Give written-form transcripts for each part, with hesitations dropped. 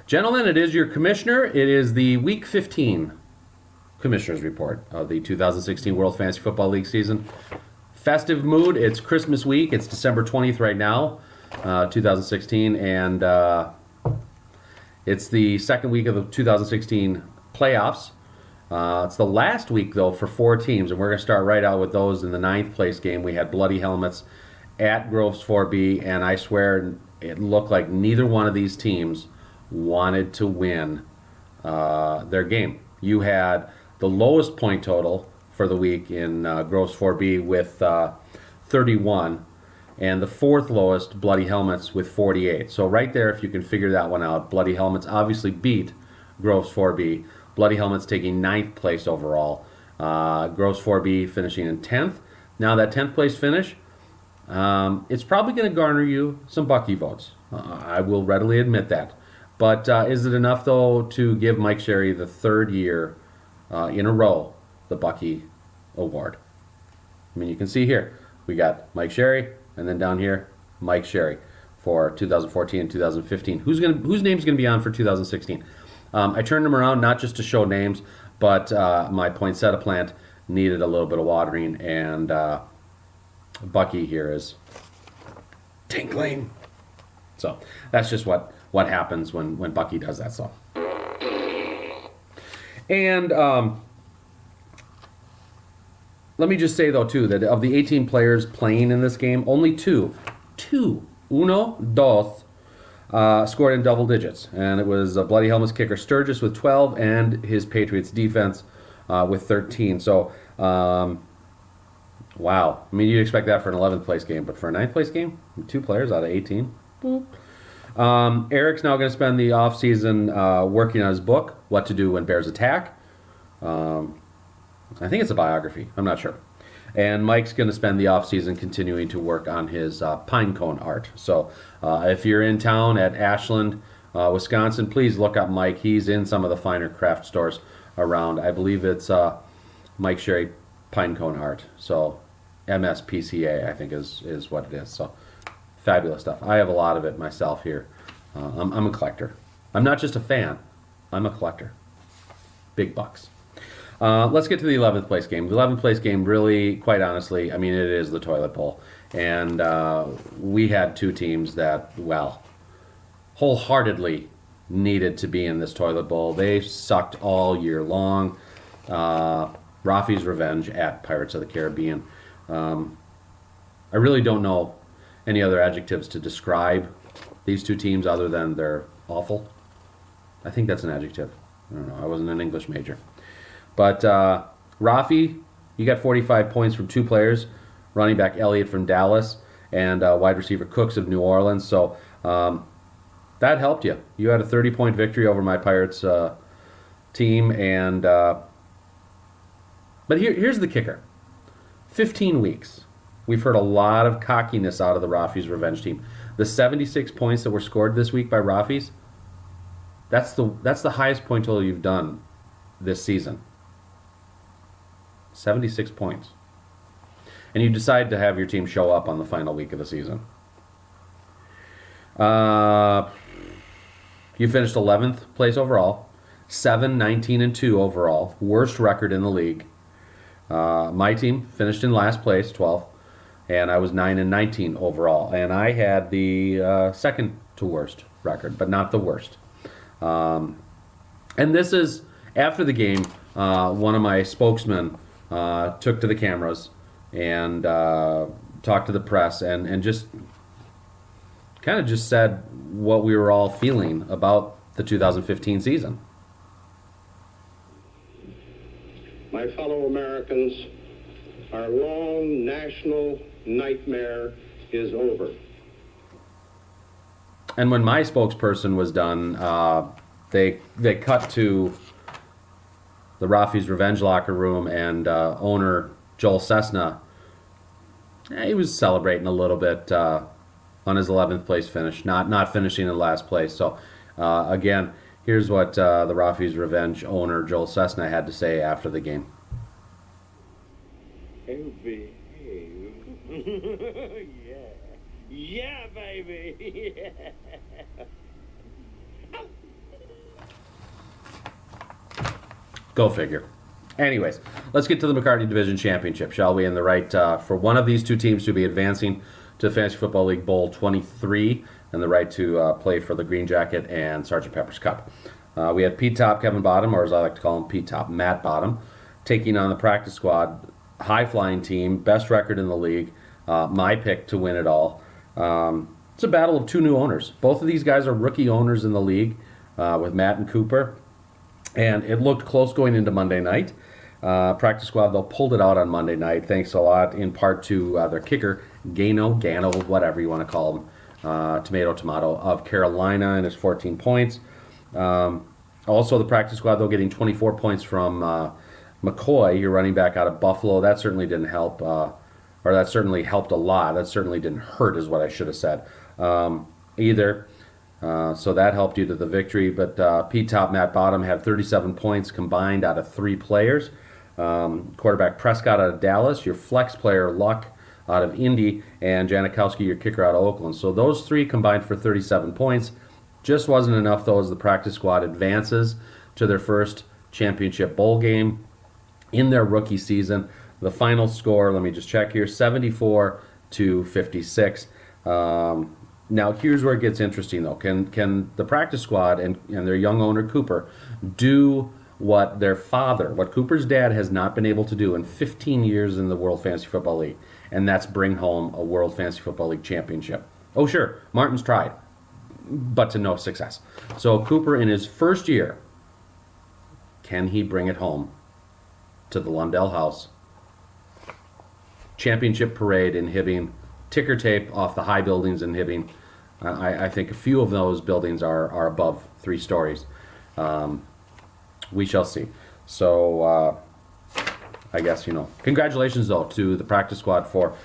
Gentlemen, it is your commissioner. It is the Week 15 Commissioner's Report of the 2016 World Fantasy Football League season. Festive mood. It's Christmas week. It's December 20th right now, 2016, and it's the second week of the 2016 playoffs. It's the last week, though, for 4 teams, and we're going to start right out with those in the 9th place game. We had Bloody Helmets at Groves 4B, and I swear it looked like neither one of these teams wanted to win their game. You had the lowest point total for the week in Groves 4B with 31, and the 4th lowest, Bloody Helmets, with 48. So right there, if you can figure that one out, Bloody Helmets obviously beat Groves 4B. Bloody Helmets taking 9th place overall. Groves 4B finishing in 10th. Now that 10th place finish, it's probably going to garner you some Bucky votes. I will readily admit that. But is it enough, though, to give Mike Sherry the 3rd year in a row the Bucky Award? I mean, you can see here, we got Mike Sherry, and then down here, Mike Sherry for 2014 and 2015. Whose name's going to be on for 2016? I turned them around not just to show names, but my poinsettia plant needed a little bit of watering, and Bucky here is tinkling. So that's just what happens when Bucky does that. So, and let me just say, though, too, that of the 18 players playing in this game, only two, uno, dos, scored in double digits. And it was Bloody Helmets kicker Sturgis with 12 and his Patriots defense with 13. So, wow. I mean, you'd expect that for an 11th place game, but for a 9th place game, 2 players out of 18. Boop. Eric's now going to spend the offseason working on his book, What to Do When Bears Attack. I think it's a biography. I'm not sure. And Mike's going to spend the offseason continuing to work on his pine cone art. So if you're in town at Ashland, Wisconsin, please look up Mike. He's in some of the finer craft stores around. I believe it's Mike Sherry Pine Cone Art. So MSPCA, I think, is what it is. So fabulous stuff. I have a lot of it myself here. I'm a collector. I'm not just a fan. I'm a collector. Big bucks. Let's get to the 11th place game. The 11th place game, really, quite honestly, I mean, it is the toilet bowl. And we had 2 teams that, well, wholeheartedly needed to be in this toilet bowl. They sucked all year long. Rafi's Revenge at Pirates of the Caribbean. I really don't know any other adjectives to describe these 2 teams other than they're awful. I think that's an adjective. I don't know. I wasn't an English major. But Rafi, you got 45 points from 2 players, running back Elliott from Dallas and wide receiver Cooks of New Orleans. So that helped you. You had a 30-point victory over my Pirates team. And but here's the kicker. 15 weeks. We've heard a lot of cockiness out of the Rafi's Revenge team. The 76 points that were scored this week by Rafi's, that's the highest point total you've done this season. 76 points. And you decide to have your team show up on the final week of the season. You finished 11th place overall, 7-19-2 overall, worst record in the league. My team finished in last place, 12th, and I was 9-19 overall. And I had the second to worst record, but not the worst. And this is, after the game, one of my spokesmen took to the cameras and talked to the press and just kind of just said what we were all feeling about the 2015 season. My fellow Americans, our long national nightmare is over. And when my spokesperson was done, they cut to the Rafi's Revenge locker room, and owner Joel Cessna, he was celebrating a little bit on his 11th place finish, not finishing in last place. So again, here's what the Rafi's Revenge owner Joel Cessna had to say after the game. Oh, behave. Yeah, baby. Go figure. Anyways, let's get to the McCartney Division Championship, shall we? And the right for one of these two teams to be advancing to the Fantasy Football League Bowl 23, and the right to play for the Green Jacket and Sergeant Pepper's Cup. We had Pete Top, Kevin Bottom, or as I like to call him, Pete Top, Matt Bottom, taking on the practice squad, high-flying team, best record in the league, my pick to win it all. It's a battle of two new owners. Both of these guys are rookie owners in the league, with Matt and Cooper, and it looked close going into Monday night. Practice squad, though, pulled it out on Monday night, thanks a lot in part to their kicker, Gano, whatever you want to call him, tomato, of Carolina and his 14 points. Also, the practice squad, though, getting 24 points from McCoy, your running back out of Buffalo. That certainly didn't help, or that certainly helped a lot. That certainly didn't hurt, is what I should have said, either. So that helped you to the victory. But Pete Top, Matt Bottom had 37 points combined out of 3 players. Quarterback Prescott out of Dallas, your flex player Luck out of Indy, and Janikowski, your kicker out of Oakland. So those 3 combined for 37 points. Just wasn't enough, though, as the practice squad advances to their first championship bowl game in their rookie season. The final score, let me just check here, 74-56. Now, here's where it gets interesting, though. Can the practice squad and their young owner, Cooper, do what their father, what Cooper's dad has not been able to do in 15 years in the World Fantasy Football League, and that's bring home a World Fantasy Football League championship? Oh, sure, Martin's tried, but to no success. So Cooper, in his first year, can he bring it home to the Lundell House? Championship parade in Hibbing, ticker tape off the high buildings in Hibbing. I think a few of those buildings are above 3 stories. We shall see. So I guess, congratulations, though, to the practice squad for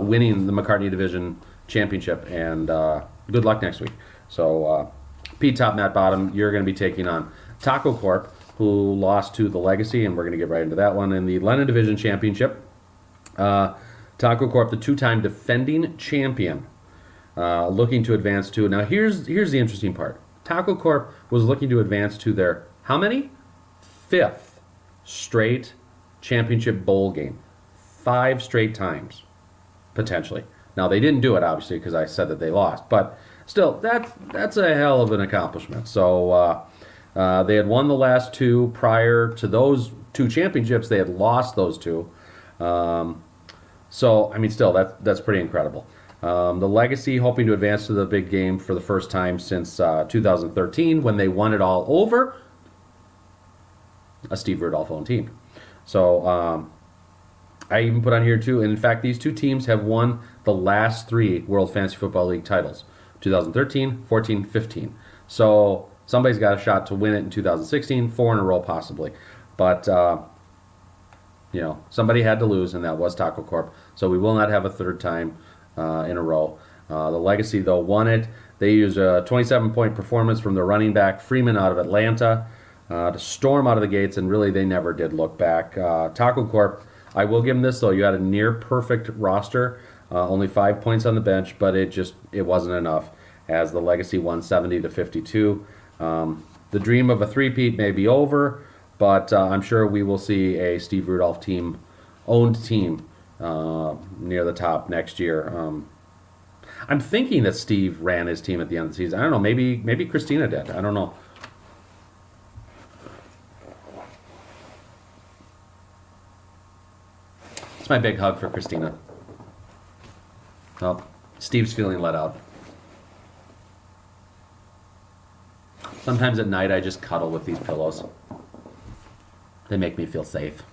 winning the McCartney Division Championship, and good luck next week. So Pete Top, Matt Bottom, you're going to be taking on Taco Corp, who lost to the Legacy, and we're going to get right into that one. In the Lennon Division Championship, Taco Corp, the 2-time defending champion, looking to advance to... Now, here's the interesting part. Taco Corp was looking to advance to their, how many? 5th straight championship bowl game. 5 straight times, potentially. Now, they didn't do it, obviously, because I said that they lost. But still, that's a hell of an accomplishment. So they had won the last 2 prior to those 2 championships. They had lost those 2. So, I mean, still, that's pretty incredible. The Legacy hoping to advance to the big game for the first time since 2013, when they won it all over a Steve Rudolph-owned team. So, I even put on here, too, and in fact, these 2 teams have won the last 3 World Fantasy Football League titles, 2013, 14, 15. So, somebody's got a shot to win it in 2016, 4 in a row possibly. But, somebody had to lose, and that was Taco Corp. So we will not have a 3rd time in a row. The Legacy, though, won it. They used a 27-point performance from the running back Freeman out of Atlanta to storm out of the gates, and really they never did look back. Taco Corp, I will give them this, though. You had a near-perfect roster, only 5 points on the bench, but it wasn't enough, as the Legacy won 70-52. The dream of a three-peat may be over, but I'm sure we will see a Steve Rudolph owned team near the top next year. I'm thinking that Steve ran his team at the end of the season. I don't know. Maybe Christina did. I don't know. It's my big hug for Christina. Oh, Steve's feeling let out. Sometimes at night I just cuddle with these pillows. They make me feel safe.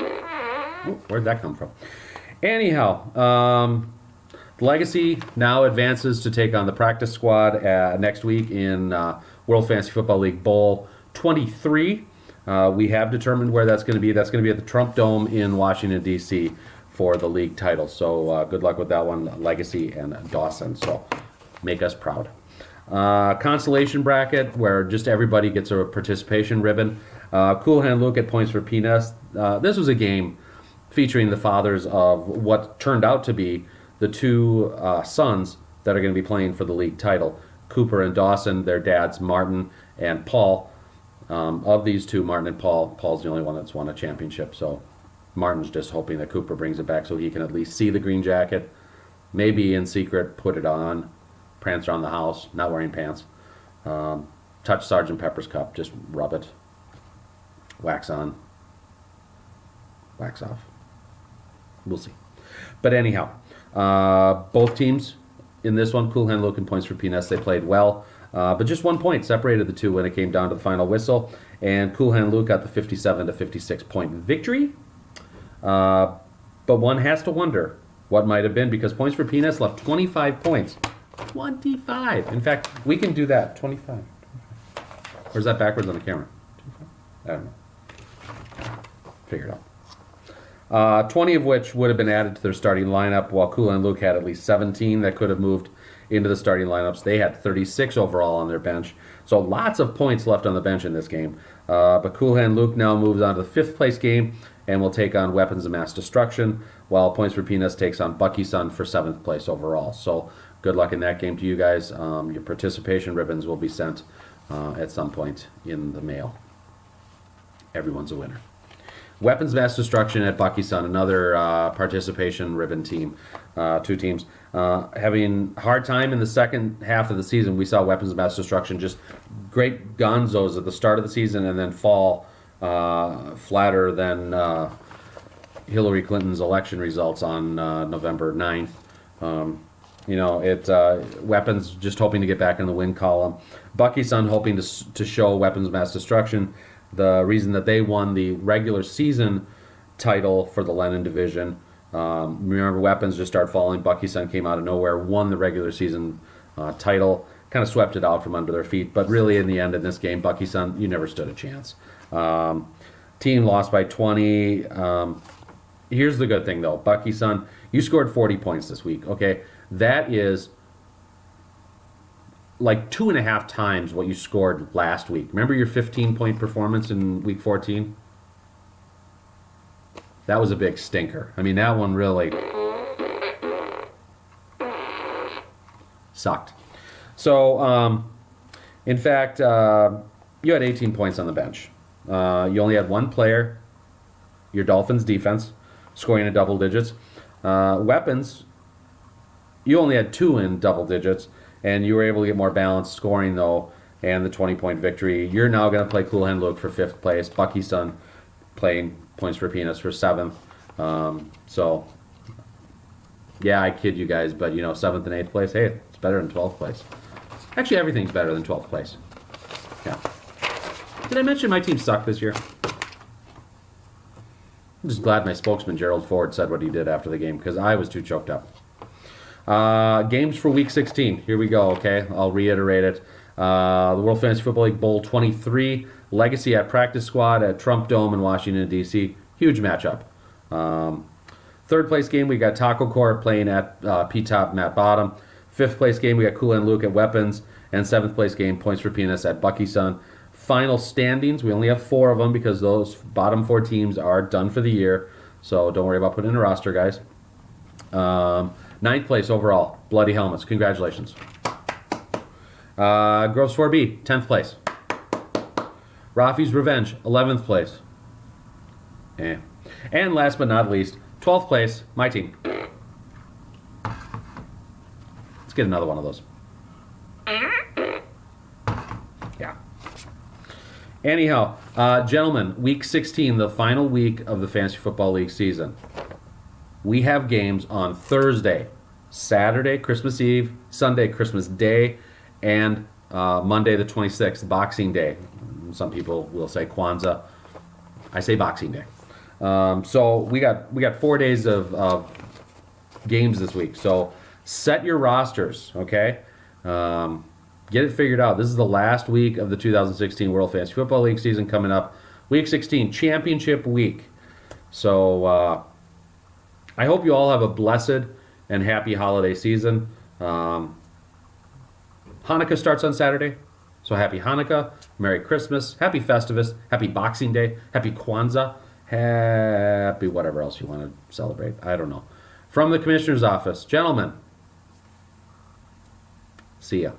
Ooh, where'd that come from? Anyhow, Legacy now advances to take on the practice squad next week in World Fantasy Football League Bowl 23. We have determined where that's going to be. That's going to be at the Trump Dome in Washington, D.C. for the league title. So good luck with that one, Legacy and Dawson. So make us proud. Consolation bracket, where just everybody gets a participation ribbon. Cool Hand Luke at points for peanuts. This was a game featuring the fathers of what turned out to be the 2 sons that are going to be playing for the league title. Cooper and Dawson, their dads Martin and Paul. Of these two, Martin and Paul's the only one that's won a championship. So Martin's just hoping that Cooper brings it back so he can at least see the green jacket, maybe in secret put it on, prance around the house, not wearing pants, touch Sergeant Pepper's cup, just rub it, wax on, wax off. We'll see. But anyhow, both teams in this one, Cool Luke and Points for Peanuts, they played well. But just 1 point separated the two when it came down to the final whistle. And Cool Luke got the 57 to 56 point victory. But one has to wonder what might have been, because Points for Peanuts left 25 points. 25. In fact, we can do that. 25. Or is that backwards on the camera? I don't know. Figure it out. 20 of which would have been added to their starting lineup, while Cool Luke had at least 17 that could have moved into the starting lineups. They had 36 overall on their bench. So lots of points left on the bench in this game. But Cool Luke now moves on to the 5th place game and will take on Weapons of Mass Destruction, while Points for Peanuts takes on Bucky Sun for 7th place overall. So good luck in that game to you guys. Your participation ribbons will be sent at some point in the mail. Everyone's a winner. Weapons Mass Destruction at Bucky Sun, another participation ribbon team, 2 teams. Having a hard time in the second half of the season. We saw Weapons of Mass Destruction just great gonzos at the start of the season and then fall flatter than Hillary Clinton's election results on November 9th. Weapons just hoping to get back in the win column. Bucky Sun hoping to show Weapons of Mass Destruction the reason that they won the regular season title for the Lennon division. Remember, Weapons just started falling. Bucky Sun came out of nowhere, won the regular season title, kind of swept it out from under their feet. But really, in the end, in this game, Bucky Sun, you never stood a chance. Team lost by 20. Here's the good thing, though. Bucky Sun, you scored 40 points this week, okay? That is like 2.5 times what you scored last week. Remember your 15-point performance in week 14? That was a big stinker. I mean, that one really sucked. So, in fact, you had 18 points on the bench. You only had one player, your Dolphins defense, scoring in double digits. Weapons, you only had 2 in double digits, and you were able to get more balanced scoring, though, and the 20-point victory. You're now going to play Cool Luke for 5th place. Bucky Sun playing Points for Peanuts for 7th. So, yeah, I kid you guys, but, 7th and 8th place, hey, it's better than 12th place. Actually, everything's better than 12th place. Yeah. Did I mention my team sucked this year? I'm just glad my spokesman, Gerald Ford, said what he did after the game, because I was too choked up. Games for Week 16. Here we go, okay? I'll reiterate it. The World Fantasy Football League Bowl 23. Legacy at Practice Squad at Trump Dome in Washington, D.C. Huge matchup. 3rd place game, we got Taco Corp playing at P-Top Matt Bottom. 5th place game, we got Cool Luke at Weapons. And 7th place game, Points for Peanuts at Bucky Sun. Final standings, we only have 4 of them because those bottom 4 teams are done for the year. So don't worry about putting in a roster, guys. 9th place overall, Bloody Helmets. Congratulations. Groves 4B, 10th place. Rafi's Revenge, 11th place. And last but not least, 12th place, my team. Let's get another one of those. Yeah. Anyhow, gentlemen, Week 16, the final week of the Fantasy Football League season. We have games on Thursday, Saturday, Christmas Eve, Sunday, Christmas Day, and Monday the 26th, Boxing Day. Some people will say Kwanzaa. I say Boxing Day. So we got 4 days of games this week. So set your rosters, okay? Get it figured out. This is the last week of the 2016 World Fantasy Football League season coming up. Week 16, championship week. So I hope you all have a blessed and happy holiday season. Hanukkah starts on Saturday. So happy Hanukkah, Merry Christmas, Happy Festivus, Happy Boxing Day, Happy Kwanzaa, Happy whatever else you want to celebrate. I don't know. From the Commissioner's Office, gentlemen, see ya.